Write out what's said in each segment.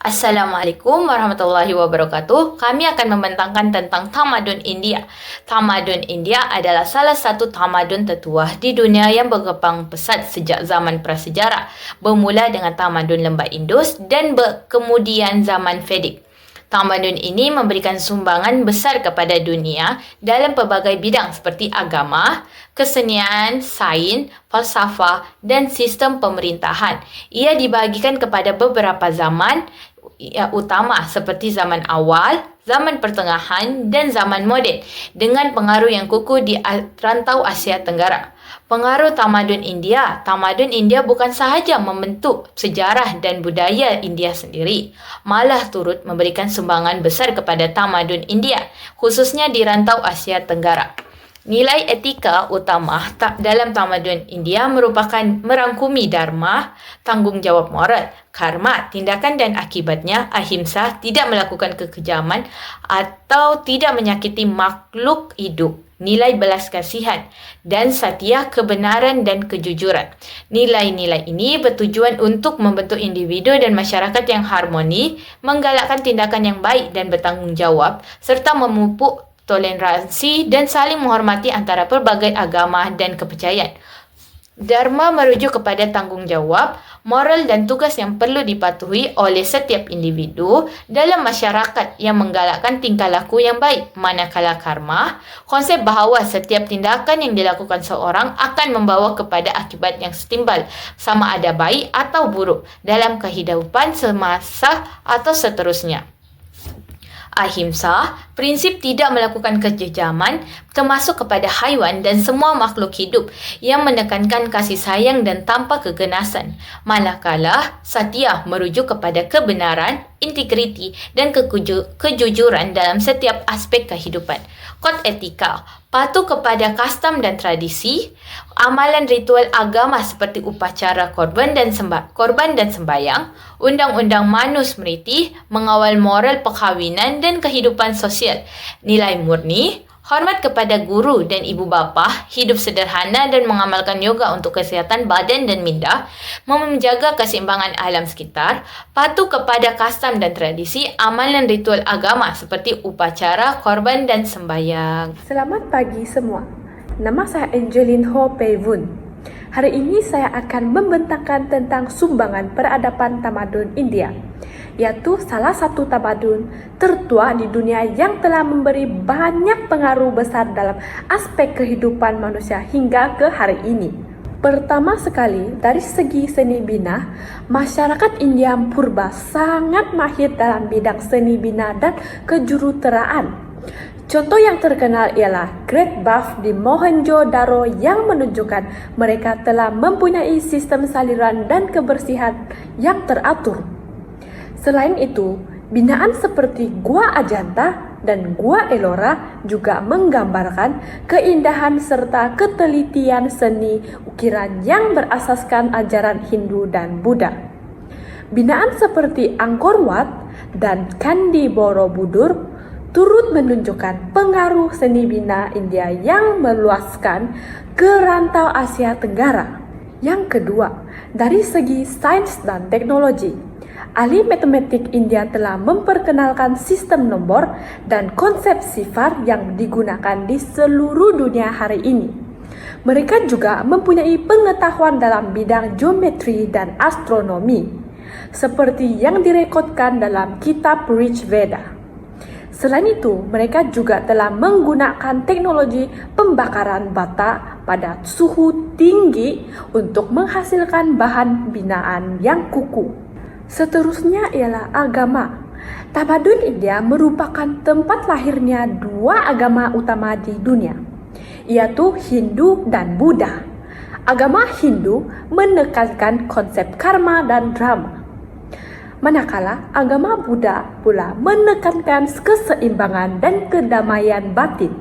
Assalamualaikum warahmatullahi wabarakatuh. Kami akan membentangkan tentang tamadun India. Tamadun India adalah salah satu tamadun tertua di dunia yang berkembang pesat sejak zaman prasejarah, bermula dengan tamadun lembah Indus dan kemudian zaman Vedic. Tamadun ini memberikan sumbangan besar kepada dunia dalam pelbagai bidang seperti agama, kesenian, sains, falsafah, dan sistem pemerintahan. Ia dibahagikan kepada beberapa zaman utama seperti zaman awal, zaman pertengahan, dan zaman moden dengan pengaruh yang kukuh di rantau Asia Tenggara. Pengaruh tamadun India bukan sahaja membentuk sejarah dan budaya India sendiri, malah turut memberikan sumbangan besar kepada tamadun India, khususnya di rantau Asia Tenggara. Nilai etika utama dalam tamadun India merupakan merangkumi dharma, tanggungjawab moral, karma, tindakan dan akibatnya, ahimsa, tidak melakukan kekejaman atau tidak menyakiti makhluk hidup, nilai belas kasihan, dan satya, kebenaran dan kejujuran. Nilai-nilai ini bertujuan untuk membentuk individu dan masyarakat yang harmoni, menggalakkan tindakan yang baik dan bertanggung jawab, serta memupuk toleransi dan saling menghormati antara pelbagai agama dan kepercayaan. Dharma merujuk kepada tanggungjawab, moral dan tugas yang perlu dipatuhi oleh setiap individu dalam masyarakat yang menggalakkan tingkah laku yang baik. Manakala karma, konsep bahawa setiap tindakan yang dilakukan seorang akan membawa kepada akibat yang setimbal, sama ada baik atau buruk, dalam kehidupan semasa atau seterusnya. Ahimsa, prinsip tidak melakukan kekejaman termasuk kepada haiwan dan semua makhluk hidup yang menekankan kasih sayang dan tanpa keganasan. Manakala satya merujuk kepada kebenaran, integriti dan kejujuran dalam setiap aspek kehidupan. Kod etika, patuh kepada kastam dan tradisi, amalan ritual agama seperti upacara korban dan sembahyang, undang-undang manusmriti, mengawal moral perkahwinan dan kehidupan sosial, nilai murni, hormat kepada guru dan ibu bapa, hidup sederhana dan mengamalkan yoga untuk kesihatan badan dan minda, menjaga keseimbangan alam sekitar, patuh kepada kastam dan tradisi, amalan ritual agama seperti upacara, korban dan sembahyang. Selamat pagi semua. Nama saya Angeline Ho Pei Vun. Hari ini saya akan membentangkan tentang sumbangan peradaban tamadun India, yaitu salah satu tamadun tertua di dunia yang telah memberi banyak pengaruh besar dalam aspek kehidupan manusia hingga ke hari ini. Pertama sekali, dari segi seni bina, masyarakat India purba sangat mahir dalam bidang seni bina dan kejuruteraan. Contoh yang terkenal ialah Great Bath di Mohenjo-daro yang menunjukkan mereka telah mempunyai sistem saliran dan kebersihan yang teratur. Selain itu, binaan seperti Gua Ajanta dan Gua Ellora juga menggambarkan keindahan serta ketelitian seni ukiran yang berasaskan ajaran Hindu dan Buddha. Binaan seperti Angkor Wat dan Candi Borobudur turut menunjukkan pengaruh seni bina India yang meluaskan ke rantau Asia Tenggara. Yang kedua, dari segi sains dan teknologi, ahli matematik India telah memperkenalkan sistem nombor dan konsep sifar yang digunakan di seluruh dunia hari ini. Mereka juga mempunyai pengetahuan dalam bidang geometri dan astronomi, seperti yang direkodkan dalam kitab Rig Veda. Selain itu, mereka juga telah menggunakan teknologi pembakaran bata pada suhu tinggi untuk menghasilkan bahan binaan yang kukuh. Seterusnya ialah agama. Tamadun India merupakan tempat lahirnya dua agama utama di dunia, yaitu Hindu dan Buddha. Agama Hindu menekankan konsep karma dan dharma, manakala agama Buddha pula menekankan keseimbangan dan kedamaian batin.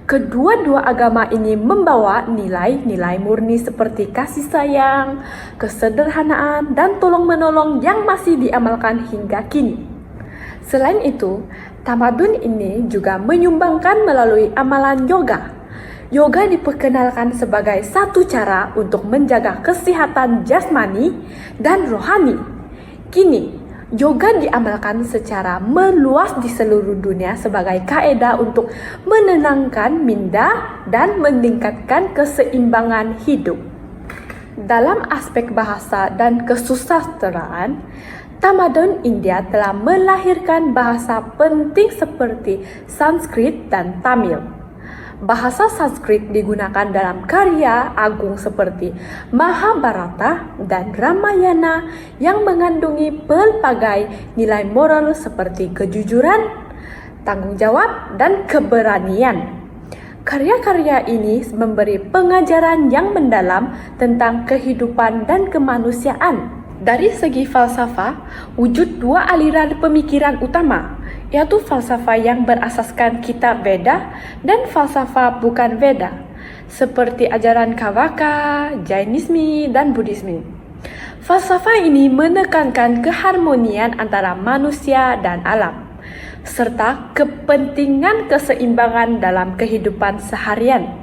Kedua-dua agama ini membawa nilai-nilai murni seperti kasih sayang, kesederhanaan, dan tolong-menolong yang masih diamalkan hingga kini. Selain itu, tamadun ini juga menyumbangkan melalui amalan yoga. Yoga diperkenalkan sebagai satu cara untuk menjaga kesehatan jasmani dan rohani. Kini, Yoga diamalkan secara meluas di seluruh dunia sebagai kaedah untuk menenangkan minda dan meningkatkan keseimbangan hidup. Dalam aspek bahasa dan kesusastraan, tamadun India telah melahirkan bahasa penting seperti Sanskrit dan Tamil. Bahasa Sanskrit digunakan dalam karya agung seperti Mahabharata dan Ramayana yang mengandungi pelbagai nilai moral seperti kejujuran, tanggung jawab, dan keberanian. Karya-karya ini memberi pengajaran yang mendalam tentang kehidupan dan kemanusiaan. Dari segi falsafah, wujud dua aliran pemikiran utama, yaitu falsafah yang berasaskan kitab Veda dan falsafah bukan Veda, seperti ajaran Kavaka, Jainisme, dan Buddhisme. Falsafah ini menekankan keharmonian antara manusia dan alam, serta kepentingan keseimbangan dalam kehidupan seharian.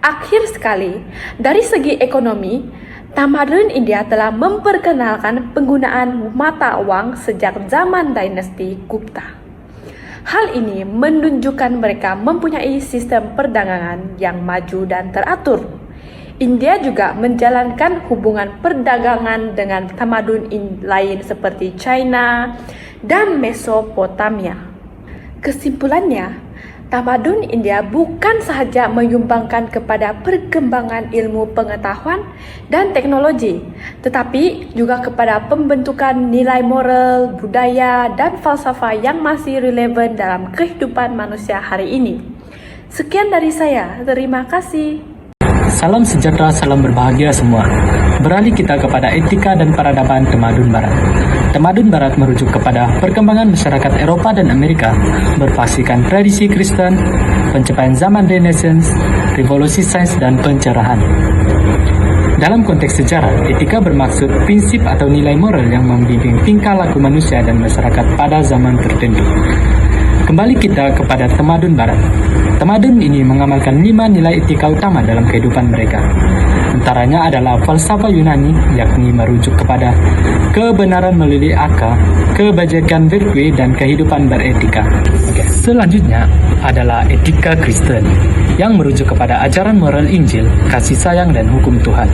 Akhir sekali, dari segi ekonomi, tamadun India telah memperkenalkan penggunaan mata uang sejak zaman dinasti Gupta. Hal ini menunjukkan mereka mempunyai sistem perdagangan yang maju dan teratur. India juga menjalankan hubungan perdagangan dengan tamadun lain seperti China dan Mesopotamia. Kesimpulannya, tamadun India bukan sahaja menyumbangkan kepada perkembangan ilmu pengetahuan dan teknologi, tetapi juga kepada pembentukan nilai moral, budaya, dan falsafah yang masih relevan dalam kehidupan manusia hari ini. Sekian dari saya, terima kasih. Salam sejahtera, salam berbahagia semua. Beralih kita kepada etika dan peradaban tamadun Barat. Tamadun Barat merujuk kepada perkembangan masyarakat Eropa dan Amerika, berpasihkan tradisi Kristen, pencapaian zaman Renaissance, revolusi sains, dan pencerahan. Dalam konteks sejarah, etika bermaksud prinsip atau nilai moral yang membimbing tingkah laku manusia dan masyarakat pada zaman tertentu. Kembali kita kepada tamadun Barat. Tamadun ini mengamalkan 5 nilai etika utama dalam kehidupan mereka. Antaranya adalah falsafah Yunani, yakni merujuk kepada kebenaran melalui akal, kebajikan virtue, dan kehidupan beretika. Selanjutnya adalah etika Kristen, yang merujuk kepada ajaran moral Injil, kasih sayang, dan hukum Tuhan.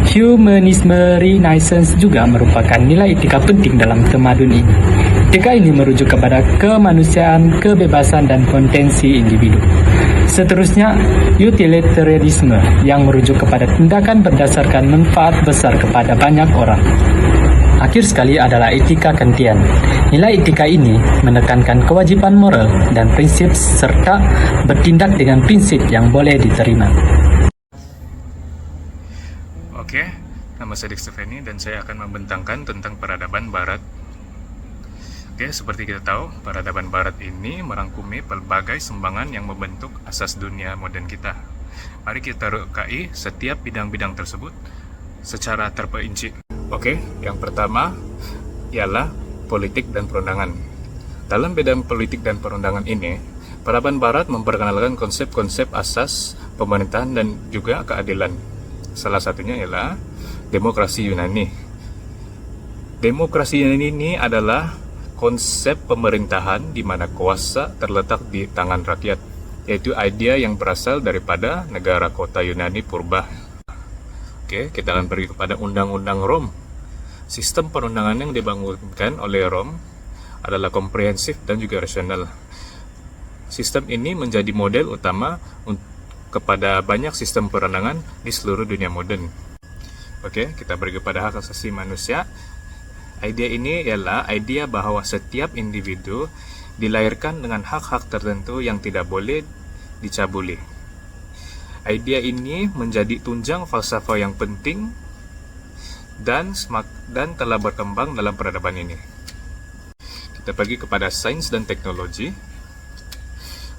Humanisme Renaissance juga merupakan nilai etika penting dalam tamadun ini. Etika ini merujuk kepada kemanusiaan, kebebasan, dan potensi individu. Seterusnya, utilitarianisme yang merujuk kepada tindakan berdasarkan manfaat besar kepada banyak orang. Akhir sekali adalah etika Kantian. Nilai etika ini menekankan kewajiban moral dan prinsip serta bertindak dengan prinsip yang boleh diterima. Oke, nama saya Dik Stefani dan saya akan membentangkan tentang peradaban Barat. Oke, seperti kita tahu, peradaban Barat ini merangkumi pelbagai sumbangan yang membentuk asas dunia modern kita. Mari kita rekai setiap bidang-bidang tersebut secara terperinci. Oke, yang pertama ialah politik dan perundangan. Dalam bidang politik dan perundangan ini, peradaban Barat memperkenalkan konsep-konsep asas pemerintahan dan juga keadilan. Salah satunya ialah demokrasi Yunani. Demokrasi Yunani ini adalah konsep pemerintahan di mana kuasa terletak di tangan rakyat, yaitu idea yang berasal daripada negara kota Yunani purba. Oke, kita akan pergi kepada Undang-Undang Rom. Sistem perundangan yang dibangunkan oleh Rom adalah komprehensif dan juga rasional. Sistem ini menjadi model utama kepada banyak sistem perundangan di seluruh dunia modern. Oke, kita pergi kepada hak asasi manusia. Idea ini ialah idea bahwa setiap individu dilahirkan dengan hak-hak tertentu yang tidak boleh dicabuli. Idea ini menjadi tunjang falsafah yang penting dan telah berkembang dalam peradaban ini. Kita pergi kepada sains dan teknologi.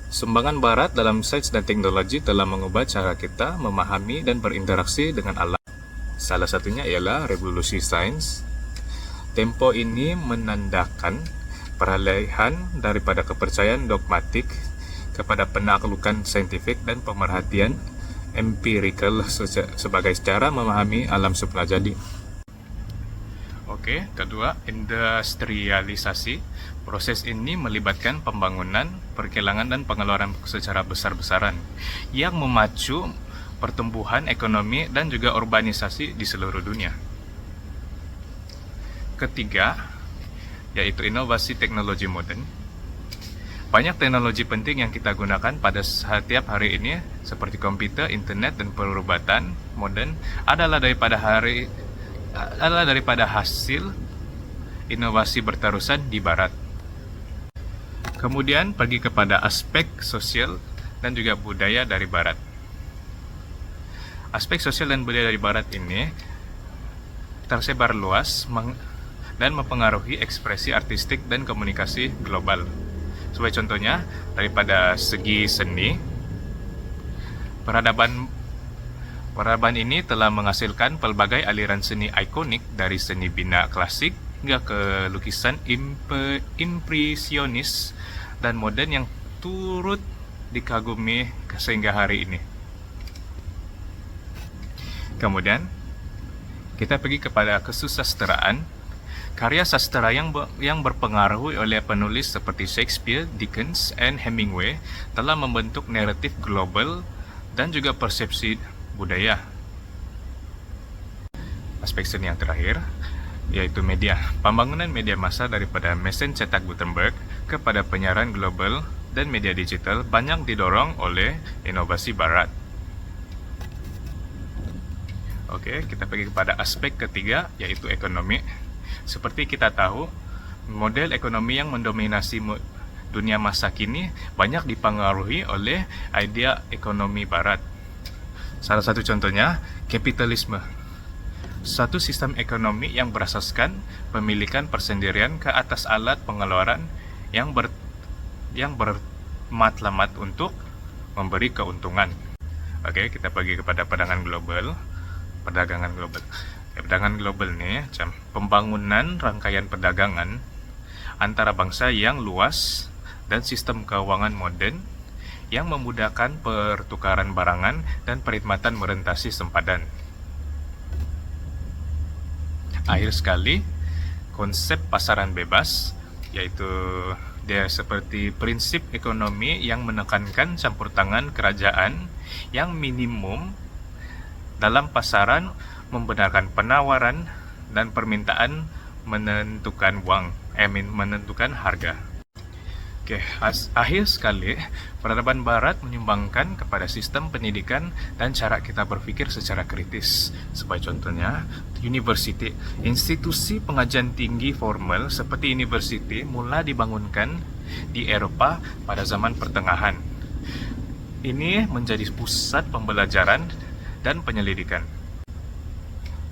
Sumbangan Barat dalam sains dan teknologi telah mengubah cara kita memahami dan berinteraksi dengan alam. Salah satunya ialah revolusi sains. Tempo ini menandakan peralihan daripada kepercayaan dogmatik kepada penaklukan saintifik dan pemerhatian empirikal sebagai cara memahami alam semula jadi. Oke, kedua, industrialisasi. Proses ini melibatkan pembangunan, perkilangan, dan pengeluaran secara besar-besaran yang memacu pertumbuhan ekonomi dan juga urbanisasi di seluruh dunia. Ketiga, yaitu inovasi teknologi modern. Banyak teknologi penting yang kita gunakan pada setiap hari ini, seperti komputer, internet, dan perubatan modern adalah daripada hasil inovasi berterusan di Barat. Kemudian pergi kepada aspek sosial dan juga budaya dari Barat. Aspek sosial dan budaya dari Barat ini tersebar luas dan mempengaruhi ekspresi artistik dan komunikasi global. Sebagai contohnya, daripada segi seni, peradaban ini telah menghasilkan pelbagai aliran seni ikonik, dari seni bina klasik hingga ke lukisan impresionis dan modern yang turut dikagumi sehingga hari ini. Kemudian kita pergi kepada kesusasteraan. Karya sastra yang berpengaruh oleh penulis seperti Shakespeare, Dickens, and Hemingway telah membentuk naratif global dan juga persepsi budaya. Aspek seni yang terakhir yaitu media. Pembangunan media massa daripada mesin cetak Gutenberg kepada penyiaran global dan media digital banyak didorong oleh inovasi Barat. Oke, kita pergi kepada aspek ketiga, yaitu ekonomi. Seperti kita tahu, model ekonomi yang mendominasi dunia masa kini banyak dipengaruhi oleh idea ekonomi Barat. Salah satu contohnya, kapitalisme. Suatu sistem ekonomi yang berasaskan pemilikan persendirian ke atas alat pengeluaran yang bermatlamat untuk memberi keuntungan. Oke, kita pergi kepada perdagangan global. Perdagangan global nih, macam pembangunan rangkaian perdagangan antara bangsa yang luas dan sistem keuangan modern yang memudahkan pertukaran barangan dan perkhidmatan merentasi sempadan. Akhir sekali, konsep pasaran bebas, yaitu dia seperti prinsip ekonomi yang menekankan campur tangan kerajaan yang minimum dalam pasaran, membenarkan penawaran dan permintaan menentukan menentukan harga. Oke, akhir sekali, peradaban Barat menyumbangkan kepada sistem pendidikan dan cara kita berpikir secara kritis. Sebagai contohnya, university, institusi pengajian tinggi formal seperti university mulai dibangunkan di Eropa pada zaman pertengahan. Ini menjadi pusat pembelajaran dan penyelidikan.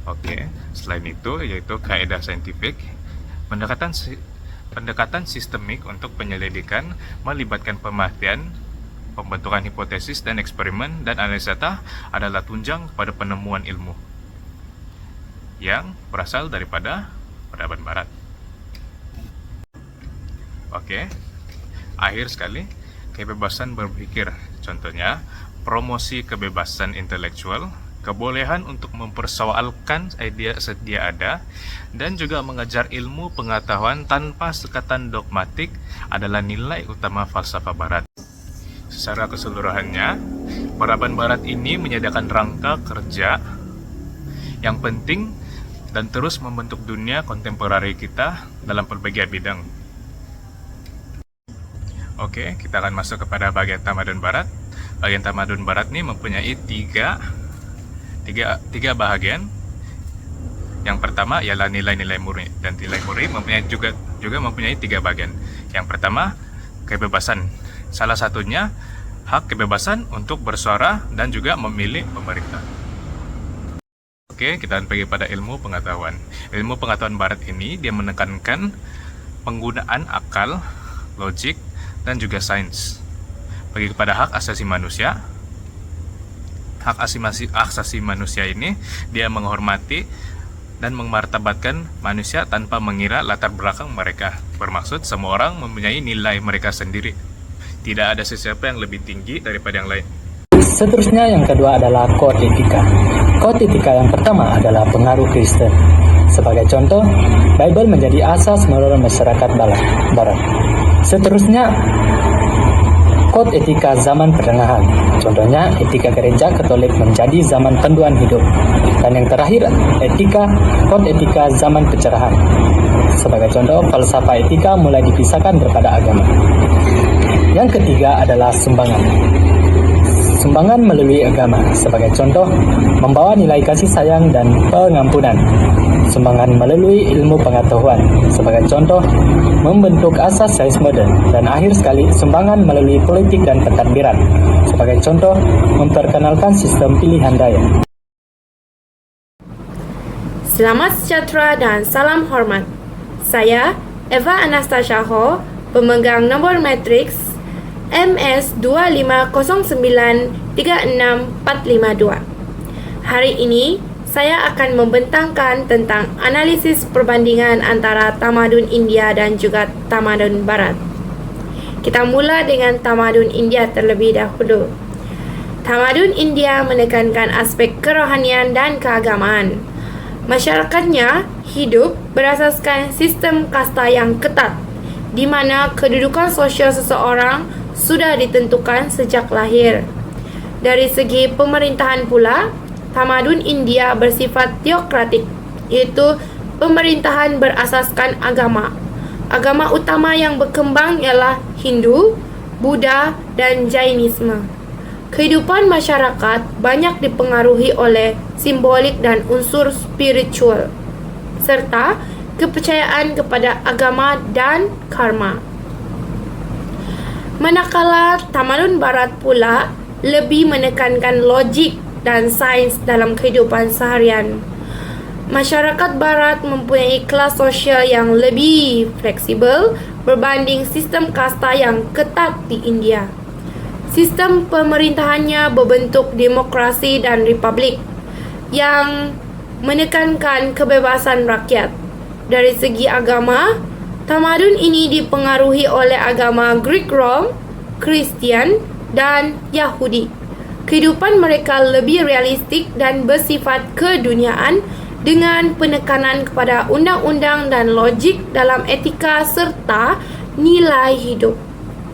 Oke, selain itu yaitu kaidah saintifik, pendekatan sistemik untuk penyelidikan melibatkan pemerhatian, pembentukan hipotesis dan eksperimen, dan analisa data adalah tunjang pada penemuan ilmu yang berasal daripada peradaban Barat. Oke, akhir sekali, kebebasan berpikir, contohnya promosi kebebasan intelektual, kebolehan untuk mempersoalkan ide sedia ada, dan juga mengejar ilmu pengetahuan tanpa sekatan dogmatik adalah nilai utama falsafah Barat. Secara keseluruhannya, peradaban Barat ini menyediakan rangka kerja yang penting dan terus membentuk dunia kontemporari kita dalam berbagai bidang. Oke, kita akan masuk kepada bagian tamadun Barat. Bagian tamadun Barat ini mempunyai tiga bahagian. Yang pertama ialah nilai-nilai murni, dan nilai murni juga mempunyai tiga bagian. Yang pertama, kebebasan. Salah satunya hak kebebasan untuk bersuara dan juga memilih pemerintah. Oke, kita akan pergi pada ilmu pengetahuan. Ilmu pengetahuan Barat ini dia menekankan penggunaan akal, logik, dan juga sains. Pergi kepada hak asasi manusia. Hak asasi manusia ini dia menghormati dan memartabatkan manusia tanpa mengira latar belakang mereka. Bermaksud semua orang mempunyai nilai mereka sendiri. Tidak ada sesiapa yang lebih tinggi daripada yang lain. Seterusnya yang kedua adalah kode etika. Kode etika yang pertama adalah pengaruh Kristen. Sebagai contoh, Bible menjadi asas moral masyarakat Barat. Seterusnya, kode etika zaman pertengahan. Contohnya, etika gereja Katolik menjadi zaman panduan hidup. Dan yang terakhir, kode etika zaman pencerahan. Sebagai contoh, falsafah etika mulai dipisahkan daripada agama. Yang ketiga adalah sumbangan. Sumbangan melalui agama. Sebagai contoh, membawa nilai kasih sayang dan pengampunan. Sumbangan melalui ilmu pengetahuan. Sebagai contoh, membentuk asas sains modern. Dan akhir sekali, sumbangan melalui politik dan pentadbiran. Sebagai contoh, memperkenalkan sistem pilihan raya. Selamat sejahtera dan salam hormat. Saya, Eva Anastasia Ho, pemegang nombor matriks MS250936452. Hari ini, saya akan membentangkan tentang analisis perbandingan antara tamadun India dan juga tamadun Barat. Kita mula dengan tamadun India terlebih dahulu. Tamadun India menekankan aspek kerohanian dan keagamaan. Masyarakatnya hidup berasaskan sistem kasta yang ketat, di mana kedudukan sosial seseorang sudah ditentukan sejak lahir. Dari segi pemerintahan pula, tamadun India bersifat teokratik, iaitu pemerintahan berasaskan agama. Agama utama yang berkembang ialah Hindu, Buddha, dan Jainisme. Kehidupan masyarakat banyak dipengaruhi oleh simbolik dan unsur spiritual, serta kepercayaan kepada agama dan karma. Manakala tamadun Barat pula lebih menekankan logik dan sains dalam kehidupan seharian. Masyarakat Barat mempunyai kelas sosial yang lebih fleksibel berbanding sistem kasta yang ketat di India. Sistem pemerintahannya berbentuk demokrasi dan republik yang menekankan kebebasan rakyat. Dari segi agama, tamadun ini dipengaruhi oleh agama Greek Rome, Kristian, dan Yahudi. Kehidupan mereka lebih realistik dan bersifat keduniaan dengan penekanan kepada undang-undang dan logik dalam etika serta nilai hidup.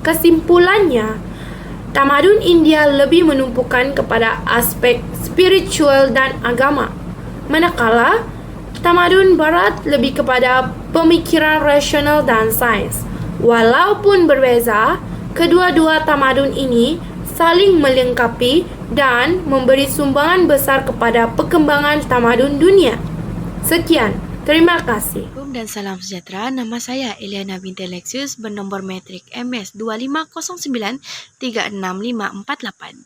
Kesimpulannya, tamadun India lebih menumpukan kepada aspek spiritual dan agama, manakala tamadun Barat lebih kepada pemikiran rasional dan sains. Walaupun berbeza, kedua-dua tamadun ini saling melengkapi dan memberi sumbangan besar kepada perkembangan tamadun dunia. Sekian, terima kasih. Assalamualaikum dan salam sejahtera. Nama saya Eliana binti Lexius bernombor metrik MS250936548.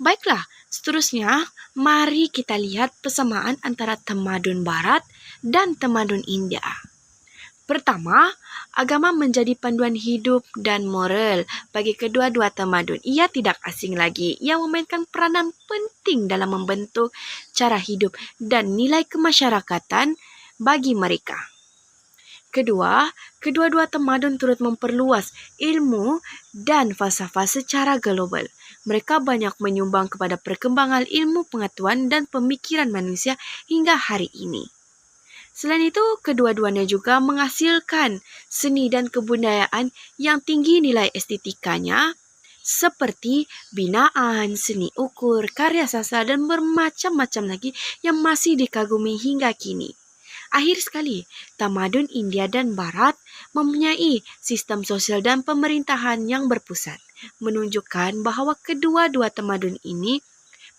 Baiklah, seterusnya mari kita lihat persamaan antara tamadun Barat dan tamadun India. Pertama, agama menjadi panduan hidup dan moral bagi kedua-dua tamadun. Ia tidak asing lagi. Ia memainkan peranan penting dalam membentuk cara hidup dan nilai kemasyarakatan bagi mereka. Kedua, kedua-dua tamadun turut memperluas ilmu dan falsafah secara global. Mereka banyak menyumbang kepada perkembangan ilmu pengetahuan dan pemikiran manusia hingga hari ini. Selain itu, kedua-duanya juga menghasilkan seni dan kebudayaan yang tinggi nilai estetikanya, seperti binaan, seni ukur, karya sastra, dan bermacam-macam lagi yang masih dikagumi hingga kini. Akhir sekali, tamadun India dan Barat mempunyai sistem sosial dan pemerintahan yang berpusat, menunjukkan bahawa kedua-dua tamadun ini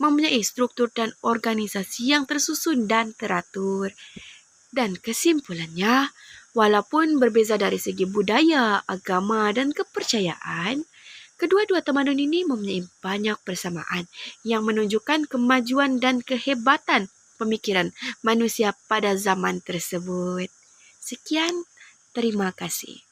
mempunyai struktur dan organisasi yang tersusun dan teratur. Dan kesimpulannya, walaupun berbeza dari segi budaya, agama, dan kepercayaan, kedua-dua tamadun ini mempunyai banyak persamaan yang menunjukkan kemajuan dan kehebatan pemikiran manusia pada zaman tersebut. Sekian, terima kasih.